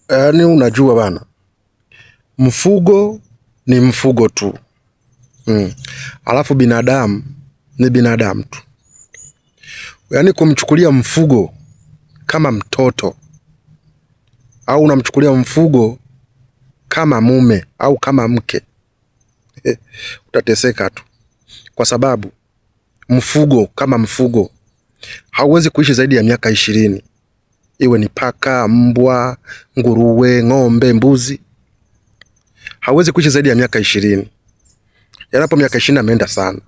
Yaani unajua bana, mfugo ni mfugo tu. Alafu binadamu ni binadamu tu. Yaani kumchukulia mfugo kama mtoto au unamchukulia mfugo kama mume au kama mke utateseka tu, kwa sababu mfugo kama mfugo hauwezi kuishi zaidi ya miaka 20. Iwe ni paka, mbwa, nguruwe, ng'ombe, mbuzi, hauwezi kuishi zaidi ya miaka 20. Yanapo miaka 20 ameenda sana.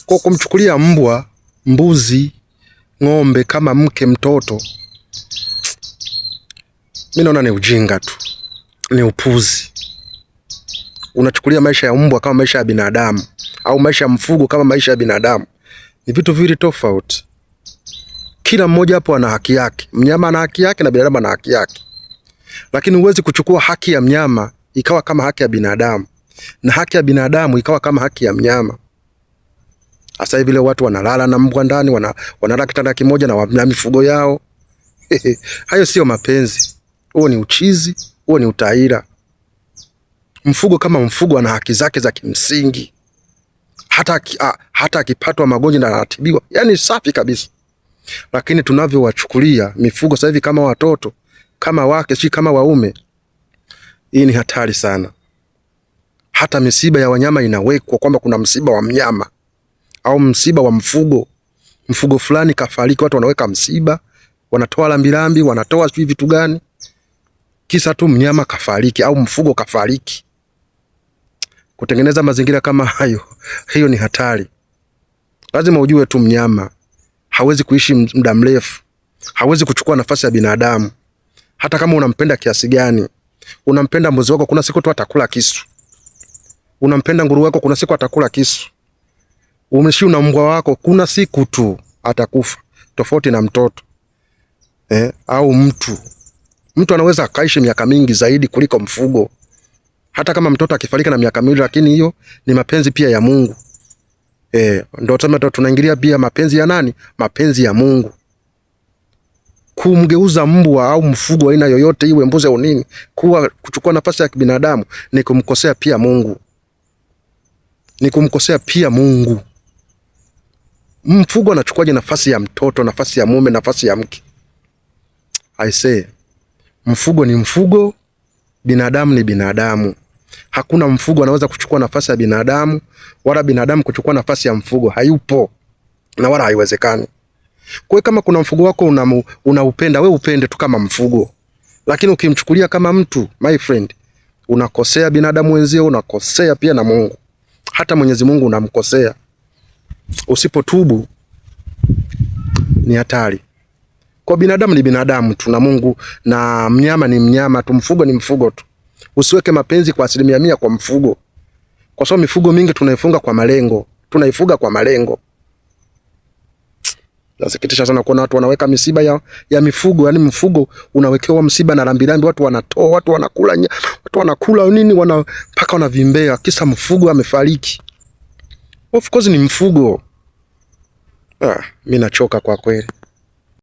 Kwa kumchukulia mbwa, mbuzi, ng'ombe kama mke, mtoto, mimi naona ni ujinga tu, ni upuzi. Unachukulia maisha ya mbwa kama maisha ya binadamu au maisha ya mfugo kama maisha ya binadamu, ni vitu viwili tofauti. Kila mmoja hapo ana haki yake. Mnyama ana haki yake na binadamu ana haki yake, lakini huwezi kuchukua haki ya mnyama ikawa kama haki ya binadamu na haki ya binadamu ikawa kama haki ya mnyama. Sasa hivi leo watu wanalala na mbwa ndani, wanalala kitanda kimoja na mifugo yao. Hayo sio mapenzi, huo ni uchizi, huo ni utaira. Mfugo kama mfugo ana haki zake za kimsingi, hata akipatwa magonjwa na anatibiwa, yani safi kabisa. Lakini tunavyowachukulia mifugo sasa hivi kama watoto, kama wake, si kama waume, hii ni hatari sana. Hata misiba ya wanyama inawekwa kwamba kuna msiba wa mnyama au msiba wa mfugo. Mfugo fulani kafariki, watu wanaweka msiba, wanatoa lambilambi, wanatoa sijui vitu gani, kisa tu mnyama kafariki au mfugo kafariki. Kutengeneza mazingira kama hayo, hiyo ni hatari. Lazima ujue tu mnyama hawezi kuishi muda mrefu, hawezi kuchukua nafasi ya binadamu. Hata kama unampenda kiasi gani, unampenda mbuzi wako, kuna siku tu atakula kisu. Unampenda nguruwe wako, kuna siku atakula kisu. Umeshiu na mbwa wako, kuna siku tu atakufa. Tofauti na mtoto au mtu. Mtu anaweza akaishi miaka mingi zaidi kuliko mfugo. Hata kama mtoto akifariki na miaka miwili, lakini hiyo ni mapenzi pia ya Mungu. Ndio tunaingilia pia mapenzi ya nani? Mapenzi ya Mungu. Kumgeuza mbwa au mfugo aina yoyote, iwe mbuzi au nini, kuchukua nafasi ya binadamu ni kumkosea pia Mungu. Ni kumkosea pia Mungu. Mfugo anachukuaje nafasi ya mtoto, nafasi ya mume, nafasi ya mke? I say, mfugo ni mfugo, binadamu ni binadamu. Hakuna mfugo anaweza kuchukua nafasi ya binadamu, wala binadamu kuchukua nafasi ya mfugo. Hayupo na wala haiwezekani. Kwa hiyo kama kuna mfugo wako unaupenda, we upende tu kama mfugo. Lakini ukimchukulia kama mtu, my friend, unakosea binadamu wenzio, unakosea pia na Mungu. Hata Mwenyezi Mungu unamkosea. Usipotubu ni hatari. Kwa binadamu ni binadamu tu na Mungu, na mnyama ni mnyama tu, mfugo ni mfugo tu. Usiweke mapenzi kwa 100% kwa mfugo. Kwa sababu mifugo mingi tunaifunga kwa malengo. Tunaifuga kwa malengo. Nasikitisha sana kuona watu wanaweka misiba ya mifugo. Yani mfugo unawekewa msiba na lambilambi, watu wanatoa, watu wanakula nini, mpaka wanavimbea kisa mfugo amefariki. Of course ni mfugo. Mimi nachoka kwa kweli.